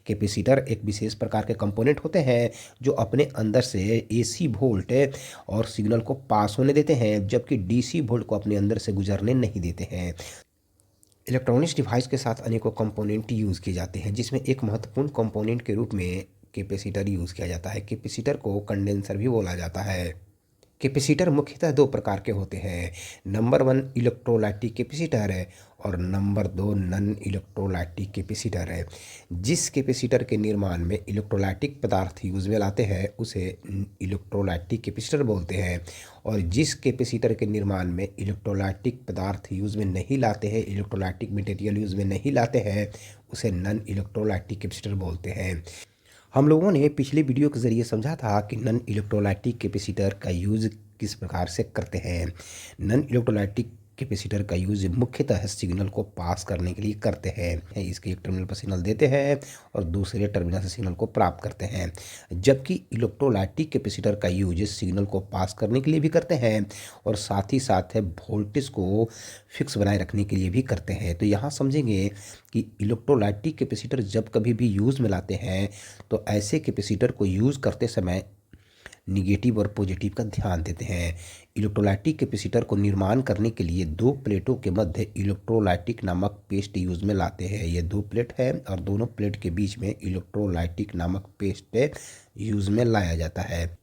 Capacitor एक विशेष प्रकार के कंपोनेंट होते हैं जो अपने अंदर से एसी वोल्ट और सिग्नल को पास होने देते हैं, जबकि डीसी वोल्ट को अपने अंदर से गुजरने नहीं देते हैं। इलेक्ट्रॉनिक्स डिवाइस के साथ अनेकों कंपोनेंट यूज़ किए जाते हैं, जिसमें एक महत्वपूर्ण कंपोनेंट के रूप में कैपेसिटर यूज़ किया जाता है। कैपेसिटर को कंडेंसर भी बोला जाता है। कैपेसिटर मुख्यतः दो प्रकार के होते हैं। नंबर 1 इलेक्ट्रोलाइटिक कैपेसिटर है और नंबर 2 नॉन इलेक्ट्रोलाइटिक कैपेसिटर है। जिस कैपेसिटर के निर्माण में इलेक्ट्रोलाइटिक पदार्थ यूज में लाते हैं उसे इलेक्ट्रोलाइटिक कैपेसिटर बोलते हैं, और जिस कैपेसिटर के निर्माण में इलेक्ट्रोलाइटिक पदार्थ यूज में नहीं लाते हैं, इलेक्ट्रोलाइटिक मटेरियल यूज में नहीं लाते हैं, उसे नॉन इलेक्ट्रोलाइटिक कैपेसिटर बोलते हैं। हम लोगों ने पिछले वीडियो के ज़रिए समझा था कि नॉन इलेक्ट्रोलाइटिक कैपेसिटर का यूज़ किस प्रकार से करते हैं। नॉन इलेक्ट्रोलाइटिक कैपेसिटर का यूज़ मुख्यतः सिग्नल को पास करने के लिए करते हैं। इसके एक टर्मिनल पर सिग्नल देते हैं और दूसरे टर्मिनल से सिग्नल को प्राप्त करते हैं, जबकि इलेक्ट्रोलाइटिक कैपेसिटर का यूज सिग्नल को पास करने के लिए भी करते हैं और साथ ही साथ वोल्टेज को फिक्स बनाए रखने के लिए भी करते हैं। तो यहाँ समझेंगे कि इलेक्ट्रोलाइटिक कैपेसिटर जब कभी भी यूज़ में लाते हैं तो ऐसे कैपेसिटर को यूज़ करते समय निगेटिव और पॉजिटिव का ध्यान देते हैं। इलेक्ट्रोलाइटिक कैपेसिटर को निर्माण करने के लिए दो प्लेटों के मध्य इलेक्ट्रोलाइटिक नामक पेस्ट यूज में लाते हैं। ये दो प्लेट है और दोनों प्लेट के बीच में इलेक्ट्रोलाइटिक नामक पेस्ट यूज में लाया जाता है।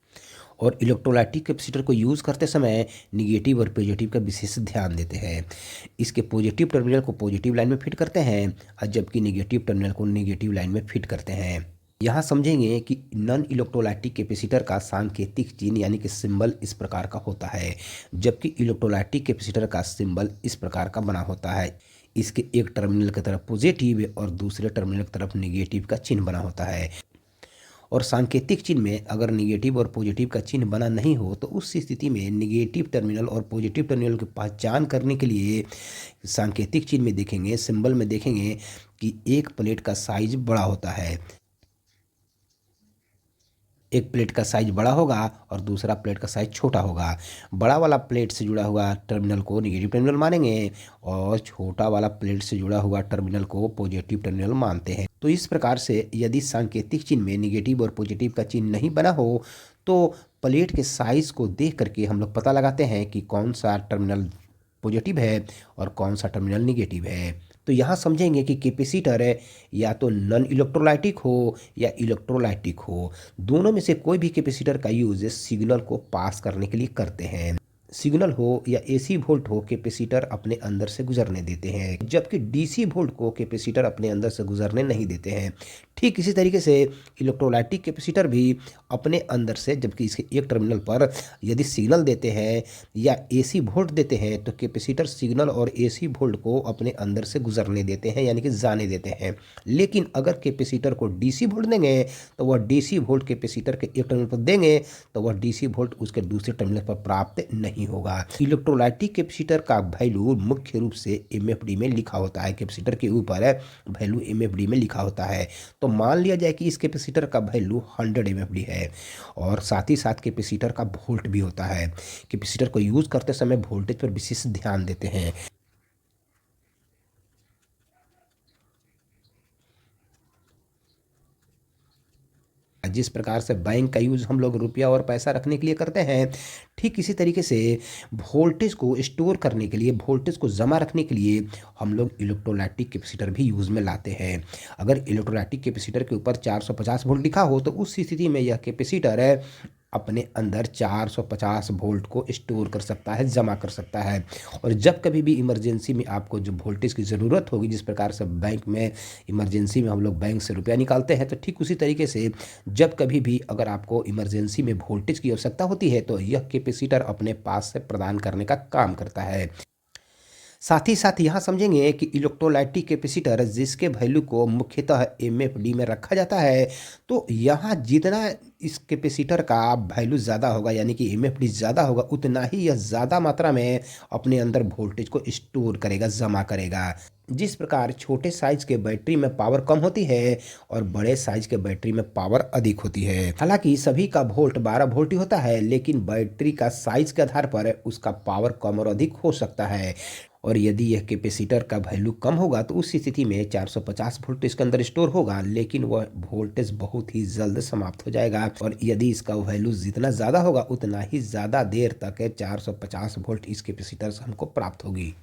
और इलेक्ट्रोलाइटिक कैपेसिटर को यूज़ करते समय निगेटिव और पॉजिटिव का विशेष ध्यान देते हैं। इसके पॉजिटिव टर्मिनल को पॉजिटिव लाइन में फिट करते हैं और जबकि निगेटिव टर्मिनल को नेगेटिव लाइन में फिट करते हैं। यहाँ समझेंगे कि नॉन इलेक्ट्रोलाइटिक कैपेसिटर का सांकेतिक चिन्ह यानी कि सिंबल इस प्रकार का होता है, जबकि इलेक्ट्रोलाइटिक कैपेसिटर का सिंबल इस प्रकार का बना होता है। इसके एक टर्मिनल की तरफ पॉजिटिव और दूसरे टर्मिनल की तरफ निगेटिव का चिन्ह बना होता है। और सांकेतिक चिन्ह में अगर निगेटिव और पॉजिटिव का चिन्ह बना नहीं हो तो उस स्थिति में निगेटिव टर्मिनल और पॉजिटिव टर्मिनल की पहचान करने के लिए सांकेतिक चिन्ह में देखेंगे, सिंबल में देखेंगे कि एक प्लेट का साइज बड़ा होता है, एक प्लेट का साइज बड़ा होगा और दूसरा प्लेट का साइज छोटा होगा। बड़ा वाला प्लेट से जुड़ा हुआ टर्मिनल को नेगेटिव टर्मिनल मानेंगे और छोटा वाला प्लेट से जुड़ा हुआ टर्मिनल को पॉजिटिव टर्मिनल मानते हैं। तो इस प्रकार से यदि सांकेतिक चिन्ह में निगेटिव और पॉजिटिव का चिन्ह नहीं बना हो तो प्लेट के साइज को देख करके हम लोग पता लगाते हैं कि कौन सा टर्मिनल पॉजिटिव है और कौन सा टर्मिनल निगेटिव है। तो यहाँ समझेंगे कि कैपेसिटर है या तो नॉन इलेक्ट्रोलाइटिक हो या इलेक्ट्रोलाइटिक हो, दोनों में से कोई भी कैपेसिटर का यूज सिग्नल को पास करने के लिए करते हैं। सिग्नल हो या एसी वोल्ट हो, कैपेसिटर अपने अंदर से गुजरने देते हैं, जबकि डीसी वोल्ट को कैपेसिटर अपने अंदर से गुजरने नहीं देते हैं। ठीक इसी तरीके से इलेक्ट्रोलाइटिक कैपेसिटर भी अपने अंदर से, जबकि इसके एक टर्मिनल पर यदि सिग्नल देते हैं या एसी वोल्ट देते हैं तो कैपेसिटर सिग्नल और एसी वोल्ट को अपने अंदर से गुजरने देते हैं यानी कि जाने देते हैं। लेकिन अगर कैपेसिटर को डीसी वोल्ट देंगे तो वह डीसी वोल्ट कैपेसिटर के एक टर्मिनल पर देंगे तो वह डीसी वोल्ट उसके दूसरे टर्मिनल पर प्राप्त नहीं होगा। इलेक्ट्रोलाइटिक कैपेसिटर का वैल्यू मुख्य रूप से एमएफडी में लिखा होता है। कैपेसिटर के ऊपर वैल्यू एमएफडी में लिखा होता है। तो मान लिया जाए कि इस कैपेसिटर का वैल्यू 100 एमएफडी है और साथ ही साथ कैपेसिटर का वोल्ट भी होता है। कैपेसिटर को यूज करते समय वोल्टेज पर विशेष ध्यान देते हैं। जिस प्रकार से बैंक का यूज़ हम लोग रुपया और पैसा रखने के लिए करते हैं, ठीक इसी तरीके से वोल्टेज को स्टोर करने के लिए, वोल्टेज को जमा रखने के लिए हम लोग इलेक्ट्रोलाइटिक कैपेसिटर भी यूज़ में लाते हैं। अगर इलेक्ट्रोलाइटिक कैपेसिटर के ऊपर 450 वोल्ट लिखा हो तो उस स्थिति में यह कैपेसिटर अपने अंदर 450 वोल्ट को स्टोर कर सकता है, जमा कर सकता है। और जब कभी भी इमरजेंसी में आपको जो वोल्टेज की ज़रूरत होगी, जिस प्रकार से बैंक में इमरजेंसी में हम लोग बैंक से रुपया निकालते हैं, तो ठीक उसी तरीके से जब कभी भी अगर आपको इमरजेंसी में वोल्टेज की आवश्यकता होती है तो यह कैपेसिटर अपने पास से प्रदान करने का काम करता है। साथ ही साथ यहाँ समझेंगे कि इलेक्ट्रोलाइटिक कैपेसिटर जिसके वैल्यू को मुख्यतः एमएफडी में रखा जाता है, तो यहाँ जितना इस कैपेसिटर का वैल्यू ज़्यादा होगा यानी कि एमएफडी ज़्यादा होगा, उतना ही यह ज़्यादा मात्रा में अपने अंदर वोल्टेज को स्टोर करेगा, जमा करेगा। जिस प्रकार छोटे साइज के बैटरी में पावर कम होती है और बड़े साइज के बैटरी में पावर अधिक होती है। हालांकि सभी का वोल्ट 12 वोल्ट ही होता है, लेकिन बैटरी का साइज के आधार पर उसका पावर कम और अधिक हो सकता है। और यदि यह कैपेसिटर का वैल्यू कम होगा तो उस स्थिति में 450 वोल्ट इसके अंदर स्टोर होगा, लेकिन वह वोल्टेज बहुत ही जल्द समाप्त हो जाएगा। और यदि इसका वैल्यू जितना ज़्यादा होगा उतना ही ज़्यादा देर तक 450 वोल्ट इस कैपेसिटर से हमको प्राप्त होगी।